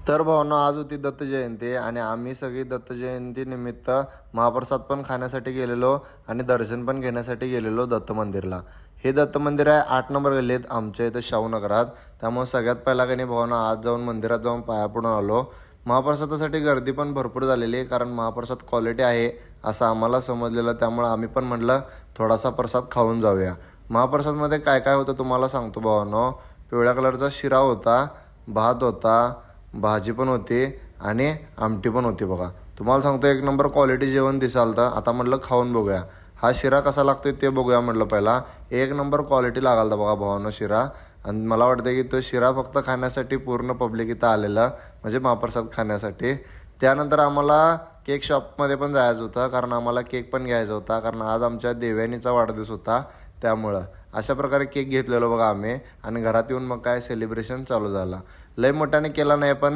तर भावना आज होती दत्त जयंती आणि आम्ही सगळी दत्त जयंती निमित्त महाप्रसाद पण खाण्यासाठी गेलेलो आणि दर्शन पण घेण्यासाठी गेलेलो दत्त मंदिरला. हे दत्त मंदिर आहे 8 नंबर गल्लीत आमच्या इथं शाहूनगरात. त्यामुळे सगळ्यात पहिला काही भावना आज जाऊन मंदिरात जाऊन पाया पडून आलो. महाप्रसादासाठी गर्दी पण भरपूर झालेली आहे कारण महाप्रसाद क्वालिटी आहे असं आम्हाला समजलेलं. त्यामुळे आम्ही पण म्हटलं थोडासा प्रसाद खाऊन जाऊया. महाप्रसादमध्ये काय काय होतं तुम्हाला सांगतो भावानो. पिवळ्या कलरचा शिरा होता, भात होता, भाजी पण होती आणि आमटी पण होती बघा. तुम्हाला सांगतो 1 नंबर क्वालिटी जेवण दिसाल तर. आता म्हटलं खाऊन बघूया हा शिरा कसा लागतोय ते बघूया म्हटलं पहिला. 1 नंबर क्वालिटी लागाल बघा भावानं शिरा. आणि मला वाटतं की तो शिरा फक्त खाण्यासाठी पूर्ण पब्लिक इथं आलेलं म्हणजे महाप्रसाद खाण्यासाठी. त्यानंतर आम्हाला केक शॉपमध्ये पण जायचं होतं कारण आम्हाला केक पण घ्यायचा होता कारण आज आमच्या देवयानीचा वाढदिवस होता. त्यामुळं अशा प्रकारे केक घेतलेलो बघा आम्ही आणि घरात येऊन मग काय सेलिब्रेशन चालू झाला. लय मोठ्याने केला नाही पण